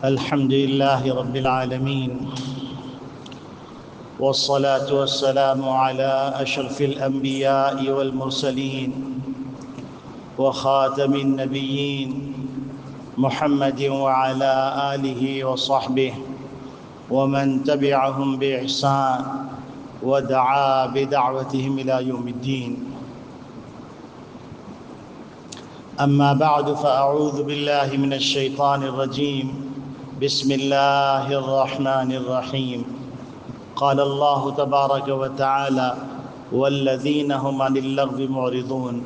الحمد لله رب العالمين، والصلاة والسلام على أشرف الأنبياء والمرسلين وخاتم النبيين محمد وعلى آله وصحبه ومن تبعهم بإحسان ودعا بدعوتهم إلى يوم الدين. أما بعد فأعوذ بالله من الشيطان الرجيم. بسم الله الرحمن الرحيم. قال الله تبارك وتعالى: والذين هم عن اللغو معرضون.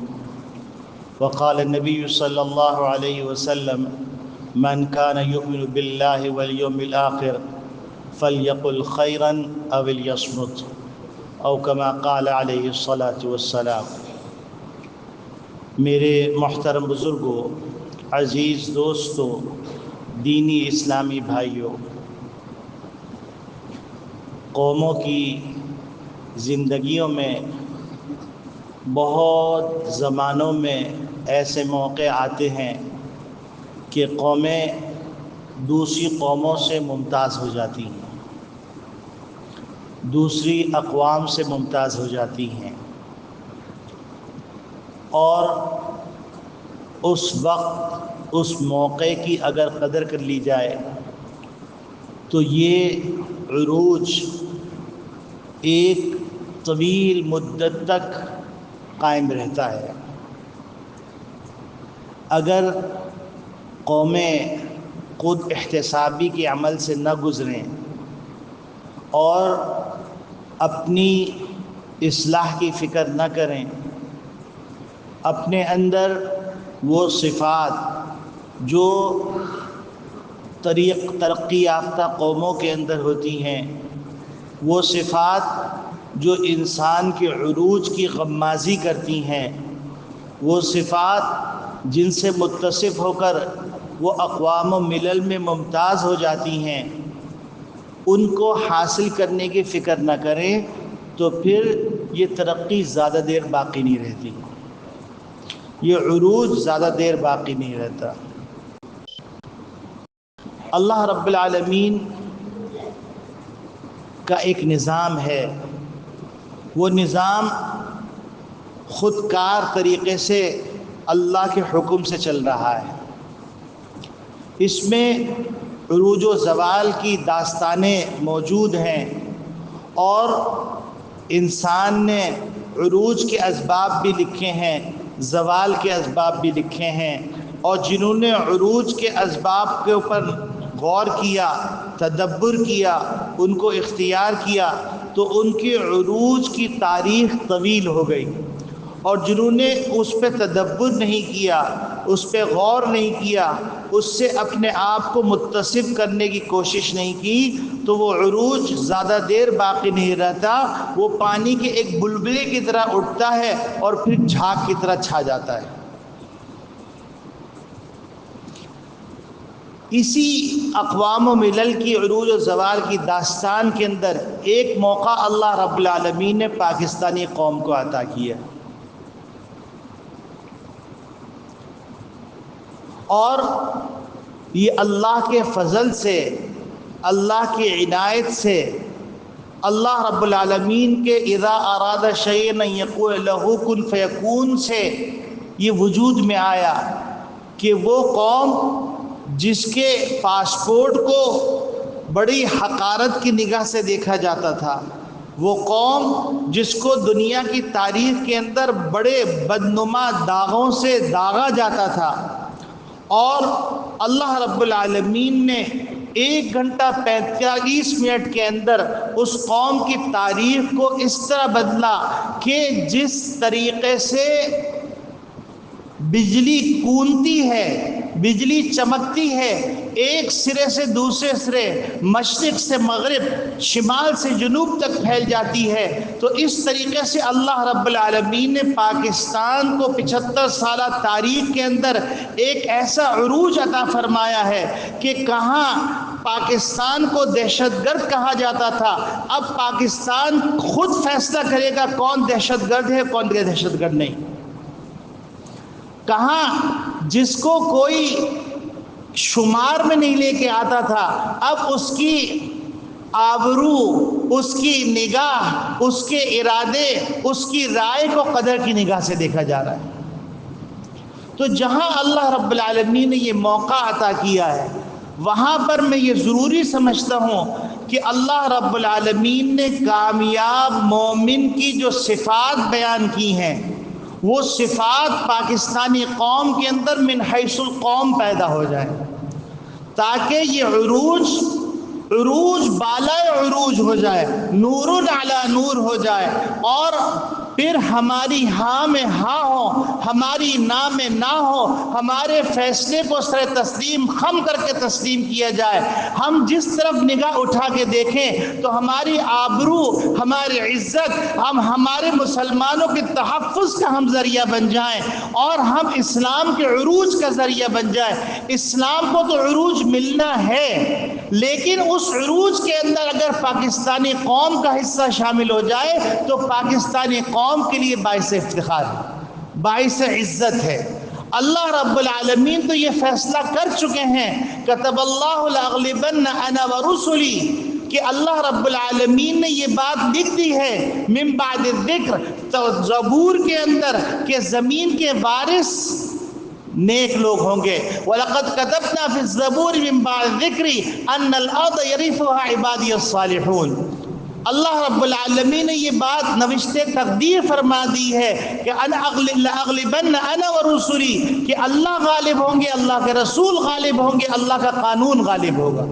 وقال النبي صلى الله عليه وسلم: من كان يؤمن بالله واليوم الآخر فليقل خيرا أو ليصمت، أو كما قال عليه الصلاة والسلام. میرے محترم بزرگوں، عزیز دوستوں، دینی اسلامی بھائیوں، قوموں کی زندگیوں میں بہت زمانوں میں ایسے موقع آتے ہیں کہ قومیں دوسری قوموں سے ممتاز ہو جاتی ہیں، دوسری اقوام سے ممتاز ہو جاتی ہیں، اور اس وقت اس موقع کی اگر قدر کر لی جائے تو یہ عروج ایک طویل مدت تک قائم رہتا ہے. اگر قومیں خود احتسابی کے عمل سے نہ گزریں اور اپنی اصلاح کی فکر نہ کریں، اپنے اندر وہ صفات جو ترقی یافتہ قوموں کے اندر ہوتی ہیں، وہ صفات جو انسان کے عروج کی غمازی کرتی ہیں، وہ صفات جن سے متصف ہو کر وہ اقوام و ملل میں ممتاز ہو جاتی ہیں، ان کو حاصل کرنے کی فکر نہ کریں تو پھر یہ ترقی زیادہ دیر باقی نہیں رہتی، یہ عروج زیادہ دیر باقی نہیں رہتا. اللہ رب العالمین کا ایک نظام ہے، وہ نظام خود کار طریقے سے اللہ کے حکم سے چل رہا ہے. اس میں عروج و زوال کی داستانیں موجود ہیں، اور انسان نے عروج کے اسباب بھی لکھے ہیں، زوال کے اسباب بھی لکھے ہیں، اور جنہوں نے عروج کے اسباب کے اوپر غور کیا، تدبر کیا، ان کو اختیار کیا، تو ان کے عروج کی تاریخ طویل ہو گئی. اور جنہوں نے اس پہ تدبر نہیں کیا، اس پہ غور نہیں کیا، اس سے اپنے آپ کو متصف کرنے کی کوشش نہیں کی، تو وہ عروج زیادہ دیر باقی نہیں رہتا، وہ پانی کے ایک بلبلے کی طرح اٹھتا ہے اور پھر جھاگ کی طرح چھا جاتا ہے. اسی اقوام و ملل کی عروج و زوال کی داستان کے اندر ایک موقع اللہ رب العالمین نے پاکستانی قوم کو عطا کیا، اور یہ اللہ کے فضل سے، اللہ کی عنایت سے، اللہ رب العالمین کے اذا اراد شیئا یقول له کن فیکون سے یہ وجود میں آیا کہ وہ قوم جس کے پاسپورٹ کو بڑی حقارت کی نگاہ سے دیکھا جاتا تھا، وہ قوم جس کو دنیا کی تاریخ کے اندر بڑے بدنما داغوں سے داغا جاتا تھا، اور اللہ رب العالمین نے 1 گھنٹہ 45 منٹ کے اندر اس قوم کی تاریخ کو اس طرح بدلا کہ جس طریقے سے بجلی کونتی ہے، بجلی چمکتی ہے، ایک سرے سے دوسرے سرے، مشرق سے مغرب، شمال سے جنوب تک پھیل جاتی ہے، تو اس طریقے سے اللہ رب العالمین نے پاکستان کو 75 سالہ تاریخ کے اندر ایک ایسا عروج عطا فرمایا ہے کہ کہاں پاکستان کو دہشت گرد کہا جاتا تھا، اب پاکستان خود فیصلہ کرے گا کون دہشت گرد ہے کون دہشت گرد نہیں. کہاں جس کو کوئی شمار میں نہیں لے کے آتا تھا، اب اس کی آبرو، اس کی نگاہ، اس کے ارادے، اس کی رائے کو قدر کی نگاہ سے دیکھا جا رہا ہے۔ تو جہاں اللہ رب العالمین نے یہ موقع عطا کیا ہے، وہاں پر میں یہ ضروری سمجھتا ہوں کہ اللہ رب العالمین نے کامیاب مومن کی جو صفات بیان کی ہیں، وہ صفات پاکستانی قوم کے اندر من حیث القوم پیدا ہو جائیں، تاکہ یہ عروج بالائے عروج ہو جائے، نور علی نور ہو جائے، اور پھر ہماری ہاں میں ہاں ہو، ہماری نا میں نہ ہو، ہمارے فیصلے کو سر تسلیم خم کر کے تسلیم کیا جائے۔ ہم جس طرف نگاہ اٹھا کے دیکھیں تو ہماری آبرو، ہماری عزت، ہم ہمارے مسلمانوں کے تحفظ کا ہم ذریعہ بن جائیں، اور ہم اسلام کے عروج کا ذریعہ بن جائیں۔ اسلام کو تو عروج ملنا ہے، لیکن اس عروج کے اندر اگر پاکستانی قوم کا حصہ شامل ہو جائے تو پاکستانی قوم کے لیے باعث افتخار ہے، باعث عزت ہے۔ اللہ رب العالمین تو یہ فیصلہ کر چکے ہیں، کتب اللہ لأغلبن انا ورسلی، کہ اللہ رب العالمین نے یہ بات لکھ دی ہے من بعد الذکر، تو زبور کے اندر، کہ زمین کے وارث نیک لوگ ہوں گے۔ وَلَقَدْ كَتَبْنَا فِي الزَّبُورِ مِن بَعْدِ الذِّكْرِ أَنَّ الْأَرْضَ يَرِثُهَا عِبَادِيَ الصَّالِحُونَ۔ اللہ رب العالمین نے یہ بات نوشتے تقدیر فرما دی ہے کہ لَأَغْلِبَنَّ أَنَا وَرُسُلِي، کہ اللہ غالب ہوں گے، اللہ کے رسول غالب ہوں گے، اللہ کا قانون غالب ہوگا۔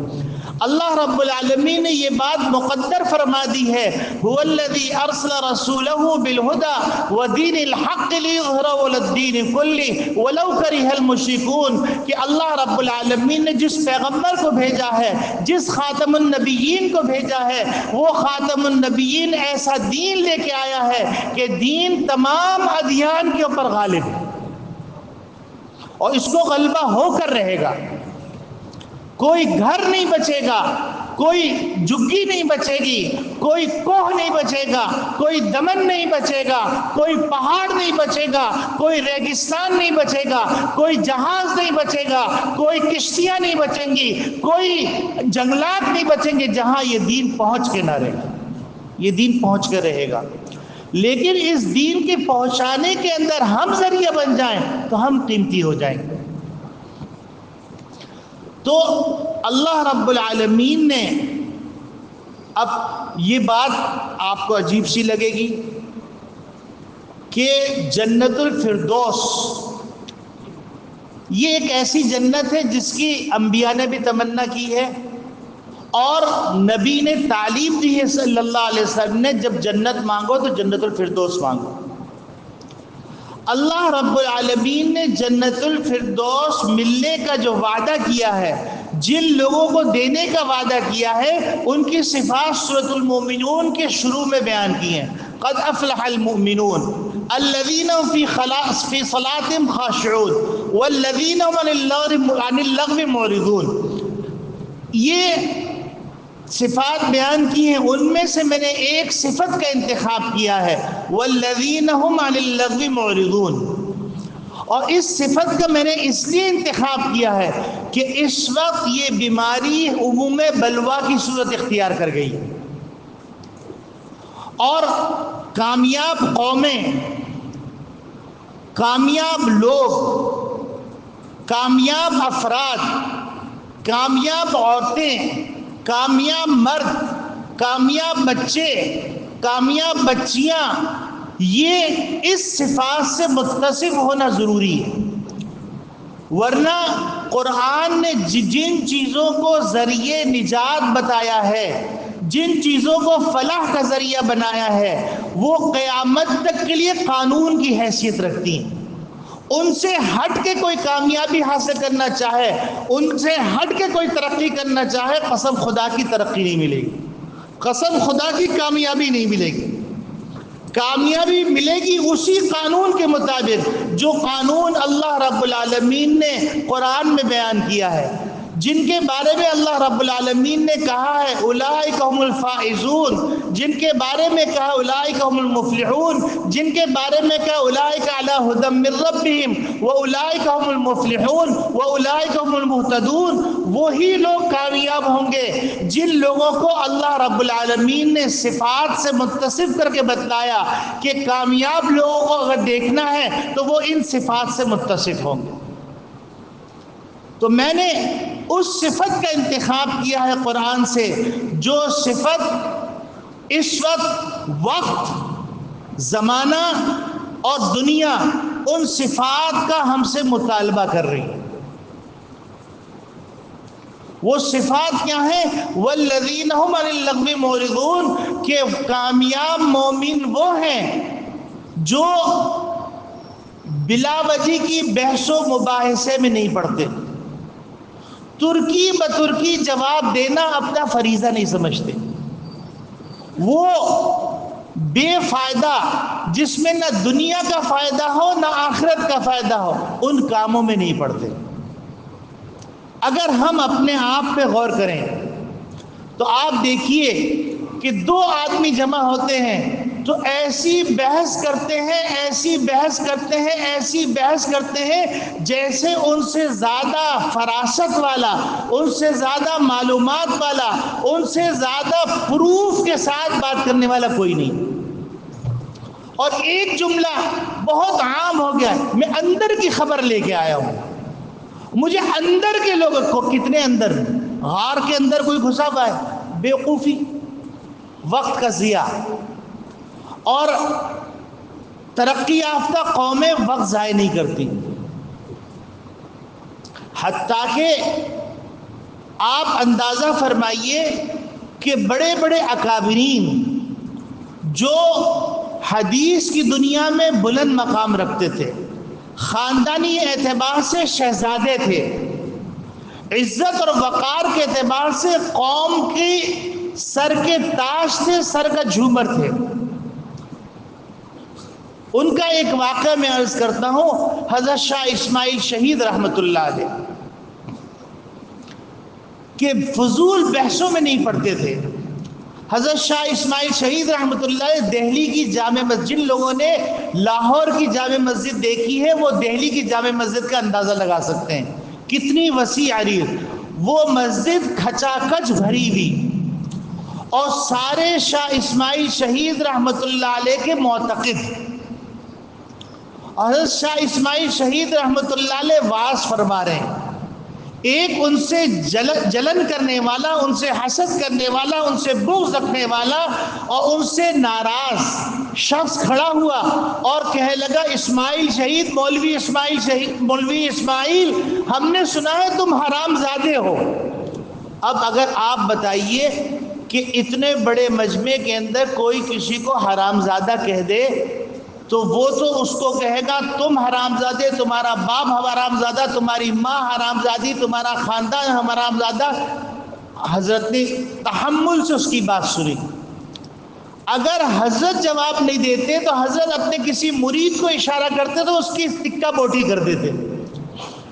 اللہ رب العالمین نے یہ بات مقدر فرما دی ہے، هُوَ الَّذِي أَرْسَلَ رَسُولَهُ بِالْهُدَى وَدِينِ الْحَقِّ لِيُظْهِرَهُ عَلَى الدِّينِ كُلِّهِ وَلَوْ كَرِهَ الْمُشْرِكُونَ، کہ اللہ رب العالمین نے جس پیغمبر کو بھیجا ہے، جس خاتم النبیین کو بھیجا ہے، وہ خاتم النبیین ایسا دین لے کے آیا ہے کہ دین تمام ادیان کے اوپر غالب ہے، اور اس کو غلبہ ہو کر رہے گا۔ کوئی گھر نہیں بچے گا، کوئی جھگی نہیں بچے گی، کوئی کوہ نہیں بچے گا، کوئی دمن نہیں بچے گا، کوئی پہاڑ نہیں بچے گا، کوئی ریگستان نہیں بچے گا، کوئی جہاز نہیں بچے گا، کوئی کشتیاں نہیں بچیں گی، کوئی جنگلات نہیں بچیں گے جہاں یہ دین پہنچ کے نہ رہے۔ یہ دین پہنچ کے رہے گا، لیکن اس دین کے پہنچانے کے اندر ہم ذریعہ بن جائیں تو ہم قیمتی ہو جائیں گے۔ تو اللہ رب العالمین نے، اب یہ بات آپ کو عجیب سی لگے گی کہ جنت الفردوس یہ ایک ایسی جنت ہے جس کی انبیاء نے بھی تمنا کی ہے، اور نبی نے تعلیم دی ہے صلی اللہ علیہ وسلم نے، جب جنت مانگو تو جنت الفردوس مانگو۔ اللہ رب العالمین نے جنت الفردوس ملنے کا جو وعدہ کیا ہے، جن لوگوں کو دینے کا وعدہ کیا ہے، ان کی صفات سورۃ المؤمنون کے شروع میں بیان کی ہیں۔ قد افلح المؤمنون الذین فی صلاتهم خاشعون والذین عن اللغو معرضون، یہ صفات بیان کی ہیں، ان میں سے میں نے ایک صفت کا انتخاب کیا ہے، والذین هم عن اللغو معرضون، اور اس صفت کا میں نے اس لیے انتخاب کیا ہے کہ اس وقت یہ بیماری عموم بلوا کی صورت اختیار کر گئی، اور کامیاب قومیں، کامیاب لوگ، کامیاب افراد، کامیاب عورتیں، کامیاب مرد، کامیاب بچے، کامیاب بچیاں، یہ اس صفات سے متصف ہونا ضروری ہے۔ ورنہ قرآن نے جن چیزوں کو ذریعے نجات بتایا ہے، جن چیزوں کو فلاح کا ذریعہ بنایا ہے، وہ قیامت تک کے لیے قانون کی حیثیت رکھتی ہیں۔ ان سے ہٹ کے کوئی کامیابی حاصل کرنا چاہے، ان سے ہٹ کے کوئی ترقی کرنا چاہے، قسم خدا کی ترقی نہیں ملے گی، قسم خدا کی کامیابی نہیں ملے گی۔ کامیابی ملے گی اسی قانون کے مطابق جو قانون اللہ رب العالمین نے قرآن میں بیان کیا ہے۔ جن کے بارے میں اللہ رب العالمین نے کہا ہے اولئک هم الفائزون، جن کے بارے میں کہا اولئک هم المفلحون، جن کے بارے میں کہا اولئک علی ھدی من ربہم واولئک هم المفلحون واولئک هم المہتدون، وہی لوگ کامیاب ہوں گے جن لوگوں کو اللہ رب العالمین نے صفات سے متصف کر کے بتلایا کہ کامیاب لوگوں کو اگر دیکھنا ہے تو وہ ان صفات سے متصف ہوں گے۔ تو میں نے اس صفت کا انتخاب کیا ہے قرآن سے جو صفت اس وقت زمانہ اور دنیا ان صفات کا ہم سے مطالبہ کر رہی ہے۔ وہ صفات کیا ہیں؟ والذین هم عن اللغو معرضون، کہ کامیاب مومن وہ ہیں جو بلا وجہ کی بحث و مباحثے میں نہیں پڑتے، ترکی بترکی جواب دینا اپنا فریضہ نہیں سمجھتے، وہ بے فائدہ جس میں نہ دنیا کا فائدہ ہو نہ آخرت کا فائدہ ہو ان کاموں میں نہیں پڑتے۔ اگر ہم اپنے آپ پہ غور کریں تو آپ دیکھیے کہ دو آدمی جمع ہوتے ہیں تو ایسی بحث کرتے ہیں، ایسی بحث کرتے ہیں، ایسی بحث کرتے ہیں جیسے ان سے زیادہ فراست والا، ان سے زیادہ معلومات والا، ان سے زیادہ پروف کے ساتھ بات کرنے والا کوئی نہیں۔ اور ایک جملہ بہت عام ہو گیا ہے، میں اندر کی خبر لے کے آیا ہوں، مجھے اندر کے لوگوں کو، کتنے اندر، غار کے اندر کوئی گھسا ہوا ہے، بیوقوفی، وقت کا ضیاع، اور ترقی یافتہ قومیں وقت ضائع نہیں کرتی، حتیٰ کہ آپ اندازہ فرمائیے کہ بڑے بڑے اکابرین جو حدیث کی دنیا میں بلند مقام رکھتے تھے، خاندانی اعتبار سے شہزادے تھے، عزت اور وقار کے اعتبار سے قوم کی سر کے تاج تھے، سر کا جھومر تھے، ان کا ایک واقعہ میں عرض کرتا ہوں۔ حضرت شاہ اسماعیل شہید رحمۃ اللہ علیہ کہ فضول بحثوں میں نہیں پڑتے تھے۔ حضرت شاہ اسماعیل شہید رحمۃ اللہ علیہ دہلی کی جامع مسجد، جن لوگوں نے لاہور کی جامع مسجد دیکھی ہے وہ دہلی کی جامع مسجد کا اندازہ لگا سکتے ہیں، کتنی وسیع عریض وہ مسجد، کھچا کچ بھری ہوئی، اور سارے شاہ اسماعیل شہید رحمۃ اللہ علیہ کے معتقد۔ حضرت شاہ اسماعیل شہید رحمۃ اللہ علیہ واعظ فرما رہے ہیں، ایک ان سے جلن کرنے والا، ان سے حسد کرنے والا، ان سے بغض رکھنے والا اور ان سے ناراض شخص کھڑا ہوا اور کہنے لگا اسماعیل شہید، مولوی اسماعیل شہید، مولوی اسماعیل، ہم نے سنا ہے تم حرام زادے ہو۔ اب اگر آپ بتائیے کہ اتنے بڑے مجمع کے اندر کوئی کسی کو حرام زادہ کہہ دے تو وہ تو اس کو کہے گا تم حرام زادے، تمہارا باپ حرام زادہ، تمہاری ماں حرام زادی، تمہارا خاندان حرام زادہ۔ حضرت نے تحمل سے اس کی بات سنی۔ اگر حضرت جواب نہیں دیتے تو حضرت اپنے کسی مرید کو اشارہ کرتے تو اس کی ٹکا بوٹی کر دیتے،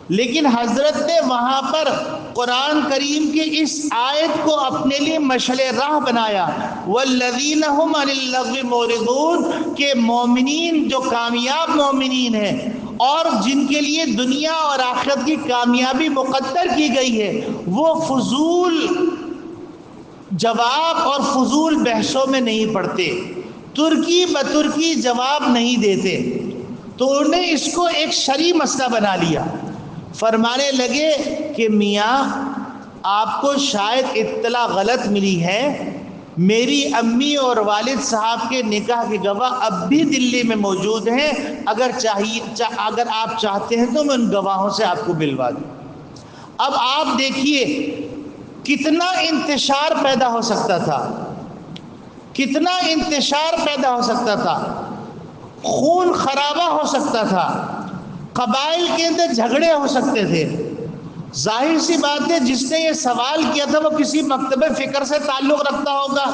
لیکن حضرت نے وہاں پر قرآن کریم کی اس آیت کو اپنے لیے مشعل راہ بنایا، والذین هم عن اللغو معرضون، کہ مومنین جو کامیاب مومنین ہیں اور جن کے لیے دنیا اور آخرت کی کامیابی مقدر کی گئی ہے، وہ فضول جواب اور فضول بحثوں میں نہیں پڑتے، ترکی بترکی جواب نہیں دیتے۔ تو انہوں نے اس کو ایک شرعی مسئلہ بنا لیا، فرمانے لگے کہ میاں آپ کو شاید اطلاع غلط ملی ہے، میری امی اور والد صاحب کے نکاح کے گواہ اب بھی دلی میں موجود ہیں، اگر آپ چاہتے ہیں تو میں ان گواہوں سے آپ کو ملوا دوں۔ اب آپ دیکھیے کتنا انتشار پیدا ہو سکتا تھا، کتنا انتشار پیدا ہو سکتا تھا، خون خرابہ ہو سکتا تھا، قبائل کے اندر جھگڑے ہو سکتے تھے۔ ظاہر سی بات ہے جس نے یہ سوال کیا تھا وہ کسی مکتب فکر سے تعلق رکھتا ہوگا،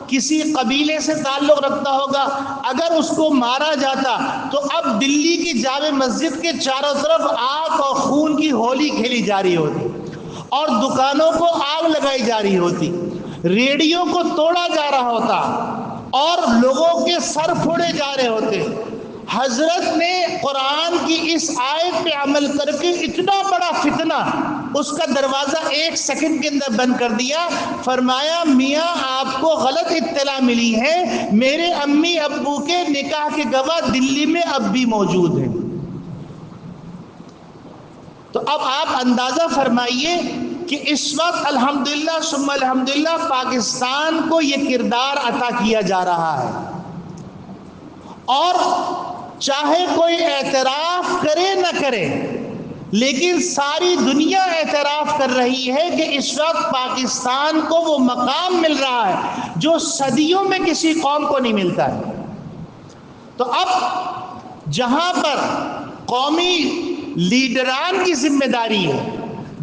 کسی قبیلے سے تعلق رکھتا ہوگا، اگر اس کو مارا جاتا تو اب دلی کی جامع مسجد کے چاروں طرف آگ اور خون کی ہولی کھیلی جا رہی ہوتی، اور دکانوں کو آگ لگائی جا رہی ہوتی، ریڑیوں کو توڑا جا رہا ہوتا اور لوگوں کے سر پھوڑے جا رہے ہوتے، حضرت نے قرآن کی اس آیت پہ عمل کر کے اتنا بڑا فتنہ اس کا دروازہ 1 سیکنڈ کے اندر بند کر دیا. فرمایا میاں آپ کو غلط اطلاع ملی ہے، میرے امی ابو کے نکاح کے گواہ دلی میں اب بھی موجود ہیں. تو اب آپ اندازہ فرمائیے کہ اس وقت الحمدللہ ثم الحمدللہ پاکستان کو یہ کردار عطا کیا جا رہا ہے، اور چاہے کوئی اعتراف کرے نہ کرے لیکن ساری دنیا اعتراف کر رہی ہے کہ اس وقت پاکستان کو وہ مقام مل رہا ہے جو صدیوں میں کسی قوم کو نہیں ملتا ہے. تو اب جہاں پر قومی لیڈران کی ذمہ داری ہے،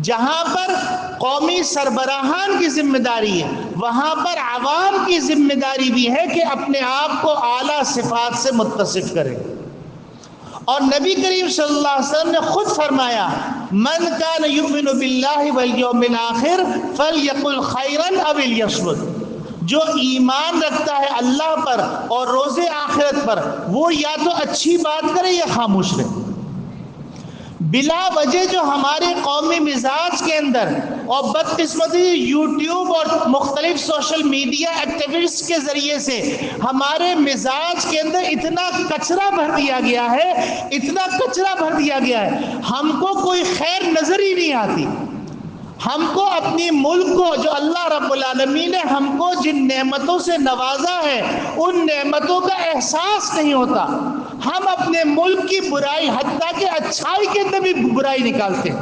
جہاں پر قومی سربراہان کی ذمہ داری ہے، وہاں پر عوام کی ذمہ داری بھی ہے کہ اپنے آپ کو اعلیٰ صفات سے متصف کرے. اور نبی کریم صلی اللہ علیہ وسلم نے خود فرمایا من کان یؤمن باللہ والیوم الآخر فلیقل خیرا او لیصمت، جو ایمان رکھتا ہے اللہ پر اور روز آخرت پر وہ یا تو اچھی بات کرے یا خاموش رہے. بلا وجہ جو ہمارے قومی مزاج کے اندر اور بدقسمتی یوٹیوب اور مختلف سوشل میڈیا ایکٹیوسٹ کے ذریعے سے ہمارے مزاج کے اندر اتنا کچرا بھر دیا گیا ہے، اتنا کچرا بھر دیا گیا ہے، ہم کو کوئی خیر نظر ہی نہیں آتی. ہم کو اپنی ملک کو جو اللہ رب العالمین نے ہم کو جن نعمتوں سے نوازا ہے ان نعمتوں کا احساس نہیں ہوتا. ہم اپنے ملک کی برائی، حتیٰ کہ اچھائی کے اندر بھی برائی نکالتے ہیں،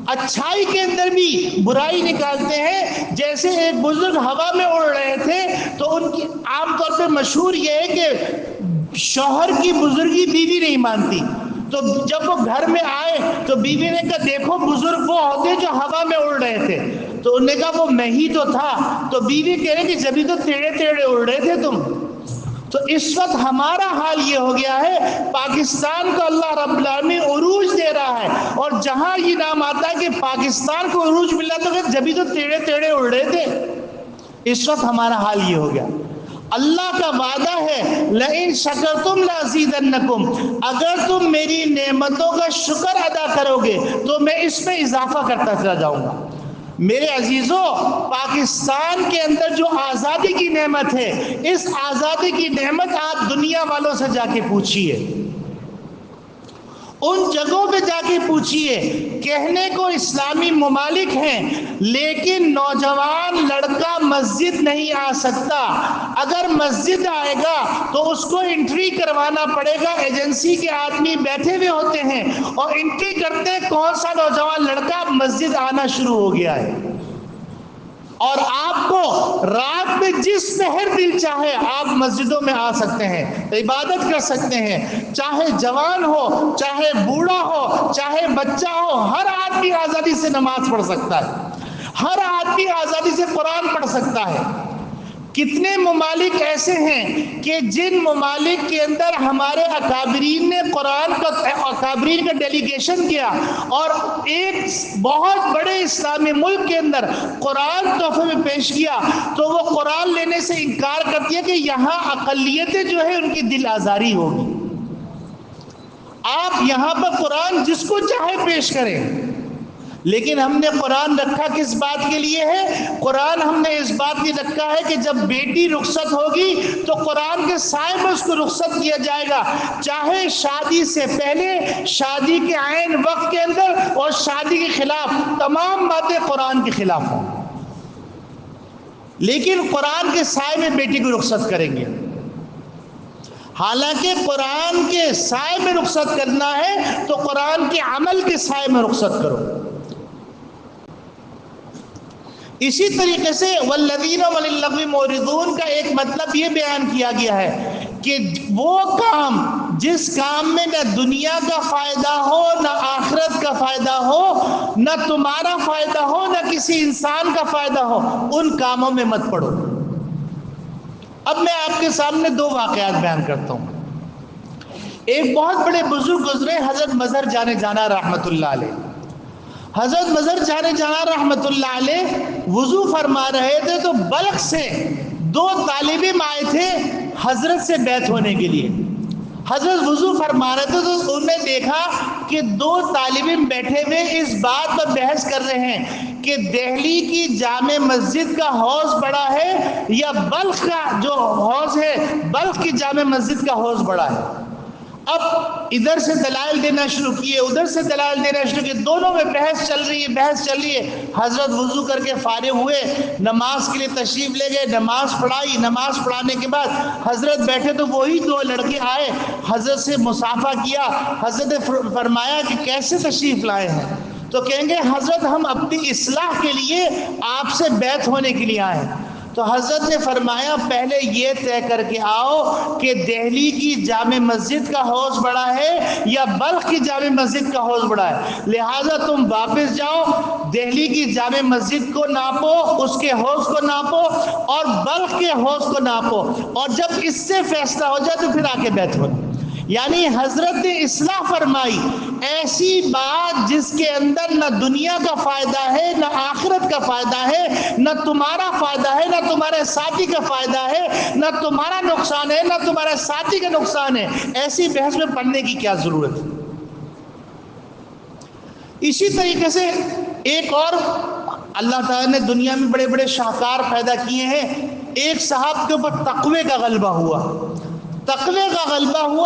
اچھائی کے اندر بھی برائی نکالتے ہیں. جیسے ایک بزرگ ہوا میں اڑ رہے تھے تو ان کی عام طور پہ مشہور یہ ہے کہ شوہر کی بزرگی بیوی نہیں مانتی، تو جب وہ گھر میں آئے تو بیوی نے کہا دیکھو بزرگ وہ ہوتے جو ہوا میں اڑ رہے تھے، تو انہوں نے کہا وہ میں ہی تو تھا. تو بیوی کہہ رہے کہ جبھی تو ٹیڑے ٹیڑے اڑ رہے تھے تم. تو اس وقت ہمارا حال یہ ہو گیا ہے، پاکستان کو اللہ رب العالمین عروج دے رہا ہے، اور جہاں یہ نام آتا ہے کہ پاکستان کو عروج ملا تو کہ جبھی تو ٹیڑے ٹیڑے اڑ رہے تھے. اس وقت ہمارا حال یہ ہو گیا. اللہ کا وعدہ ہے لئن شکرتم لازیدنکم، اگر تم میری نعمتوں کا شکر ادا کرو گے تو میں اس میں اضافہ کرتا چلا جاؤں گا. میرے عزیزوں، پاکستان کے اندر جو آزادی کی نعمت ہے، اس آزادی کی نعمت آپ دنیا والوں سے جا کے پوچھئے، ان جگہوں پہ جا کے پوچھئے. کہنے کو اسلامی ممالک ہیں لیکن نوجوان لڑکا مسجد نہیں آ سکتا. اگر مسجد آئے گا تو اس کو انٹری کروانا پڑے گا، ایجنسی کے آدمی بیٹھے ہوئے ہوتے ہیں اور انٹری کرتے ہیں کون سا نوجوان لڑکا مسجد آنا شروع ہو گیا ہے. اور آپ کو رات میں جس پہر دل چاہے آپ مسجدوں میں آ سکتے ہیں، عبادت کر سکتے ہیں، چاہے جوان ہو، چاہے بوڑھا ہو، چاہے بچہ ہو، ہر آدمی آزادی سے نماز پڑھ سکتا ہے، ہر آدمی آزادی سے قرآن پڑھ سکتا ہے. کتنے ممالک ایسے ہیں کہ جن ممالک کے اندر ہمارے اکابرین نے قرآن کا اکابرین کا ڈیلیگیشن کیا اور ایک بہت بڑے اسلامی ملک کے اندر قرآن تحفے میں پیش کیا تو وہ قرآن لینے سے انکار کرتی ہے کہ یہاں اقلیتیں جو ہے ان کی دل آزاری ہوگی. آپ یہاں پر قرآن جس کو چاہے پیش کریں، لیکن ہم نے قرآن رکھا کس بات کے لیے ہے؟ قرآن ہم نے اس بات کے رکھا ہے کہ جب بیٹی رخصت ہوگی تو قرآن کے سائے میں اس کو رخصت کیا جائے گا، چاہے شادی سے پہلے، شادی کے عین وقت کے اندر اور شادی کے خلاف، تمام باتیں قرآن کے خلاف ہوں، لیکن قرآن کے سائے میں بیٹی کو رخصت کریں گے. حالانکہ قرآن کے سائے میں رخصت کرنا ہے تو قرآن کے عمل کے سائے میں رخصت کرو. اسی طریقے سے والذین عن اللغو معرضون کا ایک مطلب یہ بیان کیا گیا ہے کہ وہ کام جس کام میں نہ دنیا کا فائدہ ہو، نہ آخرت کا فائدہ ہو، نہ تمہارا فائدہ ہو، نہ کسی انسان کا فائدہ ہو، ان کاموں میں مت پڑو. اب میں آپ کے سامنے 2 واقعات بیان کرتا ہوں. ایک بہت بڑے بزرگ گزرے حضرت مظہر جانے جانا رحمت اللہ علیہ. حضرت مظہر جانے جانا رحمت اللہ علیہ وضو فرما رہے تھے تو بلخ سے 2 طالب علم آئے تھے حضرت سے بیعت ہونے کے لیے. حضرت وضو فرما رہے تھے تو انہوں نے دیکھا کہ 2 طالب علم بیٹھے ہوئے اس بات پر بحث کر رہے ہیں کہ دہلی کی جامع مسجد کا حوض بڑا ہے یا بلخ کا جو حوض ہے بلخ کی جامع مسجد کا حوض بڑا ہے. اب ادھر سے دلائل دینا شروع کیے, ادھر سے دلائل دینا شروع کیے, دونوں میں بحث چل رہی ہے. حضرت وضو کر کے فارغ ہوئے, نماز کے لیے تشریف لے گئے, نماز پڑھائی. نماز پڑھانے کے بعد حضرت بیٹھے تو وہی 2 لڑکے آئے, حضرت سے مصافحہ کیا. حضرت نے فرمایا کہ کیسے تشریف لائے ہیں؟ تو کہیں گے حضرت ہم اپنی اصلاح کے لیے آپ سے بیعت ہونے کے لیے آئے ہیں. تو حضرت نے فرمایا پہلے یہ طے کر کے آؤ کہ دہلی کی جامع مسجد کا حوض بڑا ہے یا بلخ کی جامع مسجد کا حوض بڑا ہے. لہٰذا تم واپس جاؤ, دہلی کی جامع مسجد کو ناپو, اس کے حوض کو ناپو اور بلخ کے حوض کو ناپو, اور جب اس سے فیصلہ ہو جائے تو پھر آ کے بیعت ہو. یعنی حضرت نے اصلاح فرمائی, ایسی بات جس کے اندر نہ دنیا کا فائدہ ہے نہ آخرت کا فائدہ ہے, نہ تمہارا فائدہ ہے نہ تمہارے ساتھی کا فائدہ ہے, نہ تمہارا نقصان ہے نہ تمہارے ساتھی کا نقصان ہے, ایسی بحث میں پڑھنے کی کیا ضرورت ہے. اسی طریقے سے ایک اور اللہ تعالیٰ نے دنیا میں بڑے بڑے شاہکار پیدا کیے ہیں. ایک صاحب کے اوپر تقوی کا غلبہ ہوا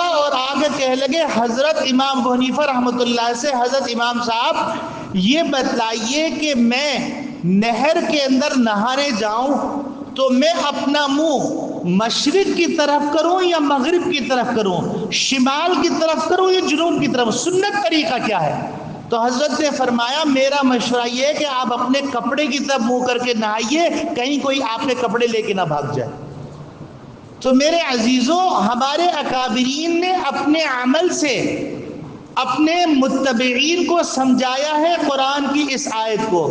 اور آگے کہنے لگے حضرت امام ابو حنیفہ رحمۃ اللہ سے, حضرت امام صاحب یہ بتلائیے کہ میں نہر کے اندر نہانے جاؤں تو میں اپنا منہ مشرق کی طرف کروں یا مغرب کی طرف کروں, شمال کی طرف کروں یا جنوب کی طرف, سنت طریقہ کیا ہے؟ تو حضرت نے فرمایا میرا مشورہ یہ ہے کہ آپ اپنے کپڑے کی طرف منہ کر کے نہائیے, کہیں کوئی آپ نے کپڑے لے کے نہ بھاگ جائے. تو میرے عزیزوں, ہمارے اکابرین نے اپنے عمل سے اپنے متبعین کو سمجھایا ہے قرآن کی اس آیت کو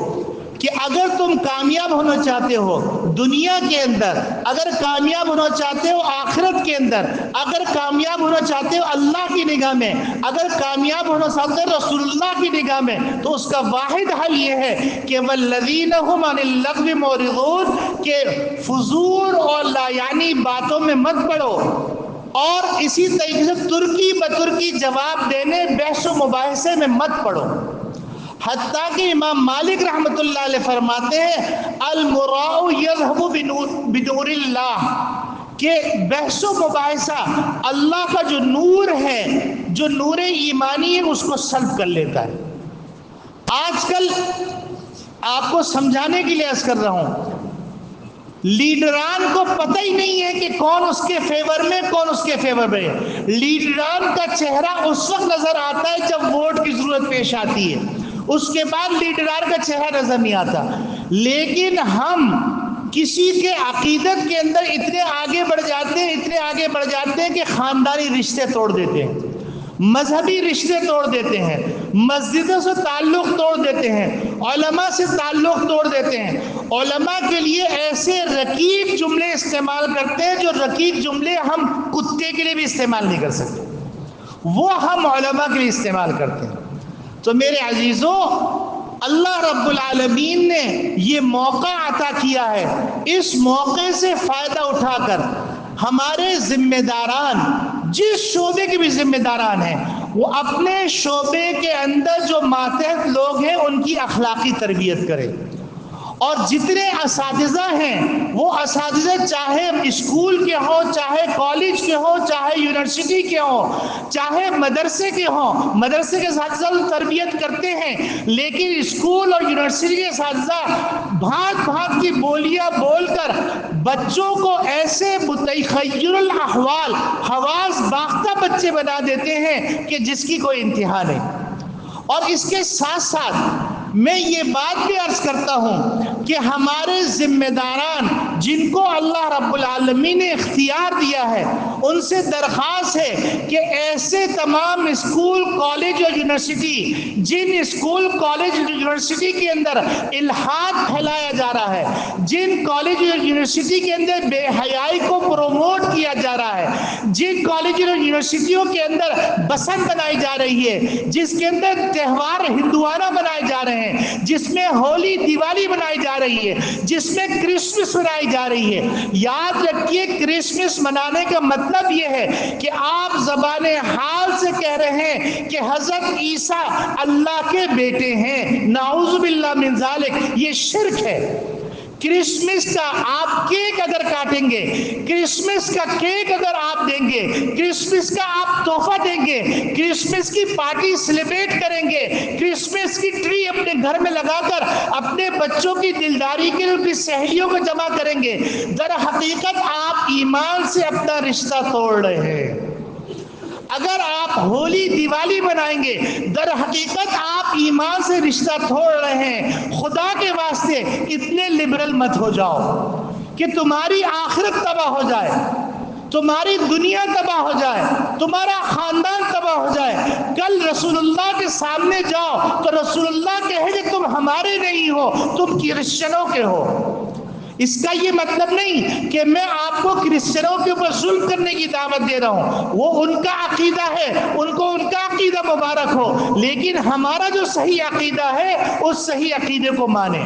کہ اگر تم کامیاب ہونا چاہتے ہو دنیا کے اندر, اگر کامیاب ہونا چاہتے ہو آخرت کے اندر, اگر کامیاب ہونا چاہتے ہو اللہ کی نگاہ میں, اگر کامیاب ہونا چاہتے ہو رسول اللہ کی نگاہ میں, تو اس کا واحد حل یہ ہے کہ وَالَّذِينَ هُمْ عَنِ اللَّغْوِ مُعْرِضُونَ, کہ فضول اور لا یعنی باتوں میں مت پڑو, اور اسی طریقے سے ترکی بترکی جواب دینے بحث و مباحثے میں مت پڑو. حتیٰ کہ امام مالک رحمۃ اللہ علیہ فرماتے ہیں المراء یذہب بنور اللہ, کہ بحث و مباحثہ اللہ کا جو نور ہے, جو نور ایمانی ہے, اس کو سلب کر لیتا ہے. آج کل آپ کو سمجھانے کے لیے عرض کر رہا ہوں, لیڈران کو پتہ ہی نہیں ہے کہ کون اس کے فیور میں کون اس کے فیور میں. لیڈران کا چہرہ اس وقت نظر آتا ہے جب ووٹ کی ضرورت پیش آتی ہے, اس کے بعد لیڈران کا چہرہ نظر نہیں آتا. لیکن ہم کسی کے عقیدت کے اندر اتنے آگے بڑھ جاتے ہیں کہ خاندانی رشتے توڑ دیتے ہیں, مذہبی رشتے توڑ دیتے ہیں, مسجدوں سے تعلق توڑ دیتے ہیں, علماء سے تعلق توڑ دیتے ہیں. علماء کے لیے ایسے رقیق جملے استعمال کرتے ہیں جو رقیق جملے ہم کتے کے لیے بھی استعمال نہیں کر سکتے, وہ ہم علماء کے لیے استعمال کرتے ہیں. تو میرے عزیزوں, اللہ رب العالمین نے یہ موقع عطا کیا ہے, اس موقع سے فائدہ اٹھا کر ہمارے ذمہ داران, جس شعبے کے بھی ذمہ داران ہیں, وہ اپنے شعبے کے اندر جو ماتحت لوگ ہیں ان کی اخلاقی تربیت کریں. اور جتنے اساتذہ ہیں وہ اساتذہ چاہے اسکول کے ہوں, چاہے کالج کے ہوں, چاہے یونیورسٹی کے ہوں, چاہے مدرسے کے ہوں, مدرسے کے اساتذہ تربیت کرتے ہیں, لیکن اسکول اور یونیورسٹی کے اساتذہ بھانت بھانت کی بولیاں بول کر بچوں کو ایسے متخیر الاحوال, حواس باختہ بچے بنا دیتے ہیں کہ جس کی کوئی انتہا نہیں. اور اس کے ساتھ ساتھ میں یہ بات بھی عرض کرتا ہوں کہ ہمارے ذمہ داران جن کو اللہ رب العالمین نے اختیار دیا ہے, ان سے درخواست ہے کہ ایسے تمام اسکول کالج اور یونیورسٹی جن اسکول کالج اور یونیورسٹی کے اندر الحاد پھیلایا جا رہا ہے، جن کالج اور یونیورسٹی کے اندر بے حیائی کو پروموٹ کیا جا رہا ہے، جن کالج اور یونیورسٹیوں کے اندر بسنت بنائی جا رہی ہے، جس کے اندر تہوار ہندوانہ بنائے جا رہے ہیں، جس میں ہولی دیوالی بنائی جا رہی ہے، جس میں کرسمس منائی جا رہی ہے، یاد رکھیے کرسمس منانے کا مطلب یہ ہے کہ آپ زبان حال سے کہہ رہے ہیں کہ حضرت عیسیٰ اللہ کے بیٹے ہیں، نعوذ باللہ من ذالک، یہ شرک ہے۔ کرسمس کا آپ کیک اگر کاٹیں گے، کرسمس کا کیک اگر آپ دیں گے، کرسمس کا آپ تحفہ دیں گے، کرسمس کی پارٹی سیلیبریٹ کریں گے، کرسمس کی ٹری اپنے گھر میں لگا کر اپنے بچوں کی دلداری کے لیے ان کی سہیلیوں کو جمع کریں گے، در حقیقت آپ ایمان سے اپنا رشتہ توڑ رہے ہیں۔ اگر آپ ہولی دیوالی منائیں گے، در حقیقت آپ ایمان سے رشتہ توڑ رہے ہیں۔ خدا کے واسطے اتنے لبرل مت ہو جاؤ کہ تمہاری آخرت تباہ ہو جائے، تمہاری دنیا تباہ ہو جائے، تمہارا خاندان تباہ ہو جائے۔ کل رسول اللہ کے سامنے جاؤ تو رسول اللہ کہے کہ تم ہمارے نہیں ہو، تم کرسچنوں کے ہو۔ اس کا یہ مطلب نہیں کہ میں آپ کو کرسچنوں کے اوپر ظلم کرنے کی دعوت دے رہا ہوں، وہ ان کا عقیدہ ہے، ان کو ان کا عقیدہ مبارک ہو، لیکن ہمارا جو صحیح عقیدہ ہے اس صحیح عقیدے کو مانیں۔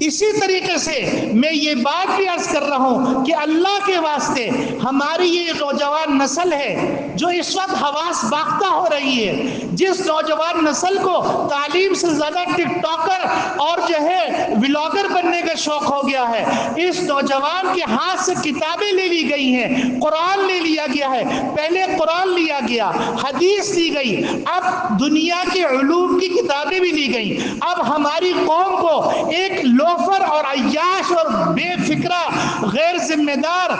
اسی طریقے سے میں یہ بات بھی عرض کر رہا ہوں کہ اللہ کے واسطے ہماری یہ نوجوان نسل ہے جو اس وقت حواس باختہ ہو رہی ہے، جس نوجوان نسل کو تعلیم سے زیادہ ٹک ٹاکر اور جو ہے ولاگر بننے کا شوق ہو گیا ہے، اس نوجوان کے ہاتھ سے کتابیں لے لی گئی ہیں، قرآن لے لیا گیا ہے، پہلے قرآن لیا گیا، حدیث لی گئی، اب دنیا کے علوم کی کتابیں بھی لی گئی۔ اب ہماری قوم کو ایک لوفر اور عیاش اور بے فکرہ غیر ذمہ دار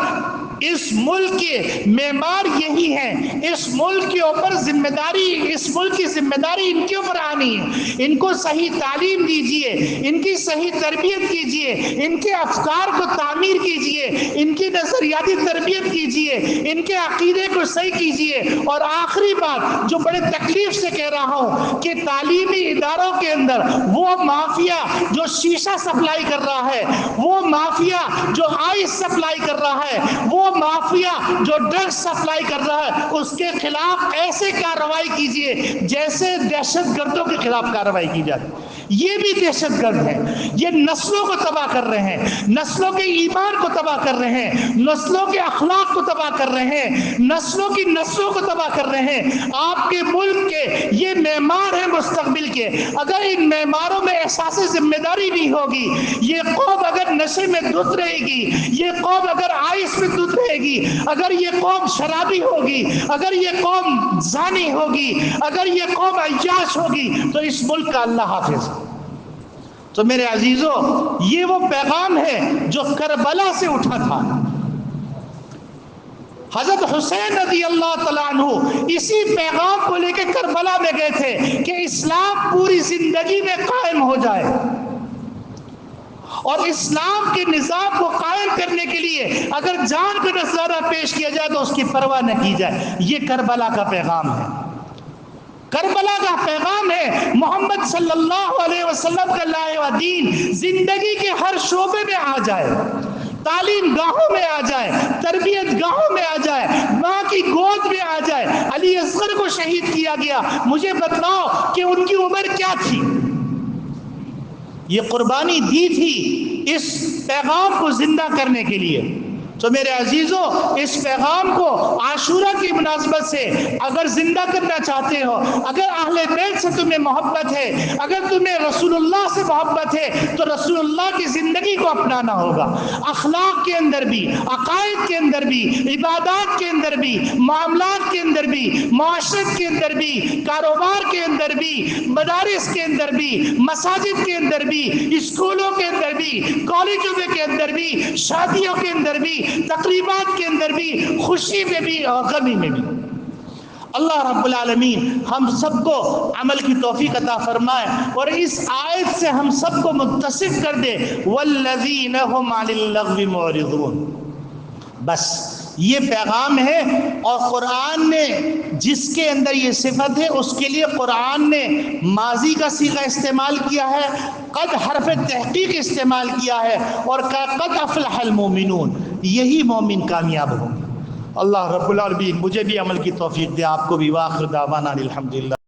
اس ملک کے معمار یہی ہیں، اس ملک کے اوپر ذمہ داری، اس ملک کی ذمہ داری ان کے اوپر آنی ہے۔ ان کو صحیح تعلیم دیجئے، ان کی صحیح تربیت کیجئے، ان کے افکار کو تعمیر کیجئے، ان کی نظریاتی تربیت کیجئے، ان کے عقیدے کو صحیح کیجئے۔ اور آخری بات جو بڑے تکلیف سے کہہ رہا ہوں کہ تعلیمی اداروں کے اندر وہ مافیا جو شیشہ سپلائی کر رہا ہے، وہ مافیا جو آئس سپلائی کر رہا ہے، وہ مافیا جو ڈرگز سپلائی کر رہا ہے، اس کے خلاف ایسے کارروائی کیجئے جیسے دہشت گردوں کے خلاف کارروائی کی جاتی۔ یہ بھی دہشت گرد ہیں، یہ نسلوں کو تباہ کر رہے ہیں، نسلوں کے ایمان کو تباہ کر رہے ہیں، نسلوں کے اخلاق کو تباہ کر رہے ہیں، نسلوں کی نسلوں کو تباہ کر رہے ہیں۔ آپ کے ملک کے یہ معمار ہیں مستقبل کے، اگر ان معماروں میں احساس ذمہ داری نہیں ہوگی، یہ قوم اگر نشے میں دھت رہے گی، یہ قوم اگر آئس میں دھت رہے گی، اگر یہ قوم شرابی ہوگی، اگر یہ قوم زانی ہوگی، اگر یہ قوم عیاش ہوگی، تو اس ملک کا اللہ حافظ۔ تو میرے عزیزوں، یہ وہ پیغام ہے جو کربلا سے اٹھا تھا۔ حضرت حسین رضی اللہ تعالیٰ عنہ اسی پیغام کو لے کے کربلا میں گئے تھے کہ اسلام پوری زندگی میں قائم ہو جائے، اور اسلام کے نظام کو قائم کرنے کے لیے اگر جان کا نذرانہ پیش کیا جائے تو اس کی پرواہ نہ کی جائے۔ یہ کربلا کا پیغام ہے، کربلا کا پیغام ہے۔ محمد صلی اللہ علیہ وسلم کا لائے ہوا دین زندگی کے ہر شعبے میں آ جائے، تعلیم گاہوں میں آ جائے، تربیت گاہوں میں آ جائے، ماں کی گود میں آ جائے۔ علی اصغر کو شہید کیا گیا، مجھے بتلاؤ کہ ان کی عمر کیا تھی؟ یہ قربانی دی تھی اس پیغام کو زندہ کرنے کے لیے۔ تو میرے عزیزوں، اس پیغام کو عاشورہ کی مناسبت سے اگر زندہ کرنا چاہتے ہو، اگر اہل بیت سے تمہیں محبت ہے، اگر تمہیں رسول اللہ سے محبت ہے، تو رسول اللہ کی زندگی کو اپنانا ہوگا، اخلاق کے اندر بھی، عقائد کے اندر بھی، عبادات کے اندر بھی، معاملات کے اندر بھی، معاشرت کے اندر بھی، کاروبار کے اندر بھی، مدارس کے اندر بھی، مساجد کے اندر بھی، اسکولوں کے اندر بھی، کالجوں کے اندر بھی، شادیوں کے اندر بھی، تقریبات کے اندر بھی، خوشی میں بھی اور غمی میں بھی۔ اللہ رب العالمین ہم سب کو عمل کی توفیق عطا فرمائے اور اس آیت سے ہم سب کو متصف کر دے، والذین هم عن اللغو معرضون۔ بس یہ پیغام ہے، اور قرآن نے جس کے اندر یہ صفت ہے اس کے لیے قرآن نے ماضی کا صیغہ استعمال کیا ہے، قد حرف تحقیق استعمال کیا ہے، اور کہا قد افلح المومنون، یہی مومن کامیاب ہوں گے۔ اللہ رب العالمین مجھے بھی عمل کی توفیق دے، آپ کو بھی۔ وآخر دعوانا الحمدللہ۔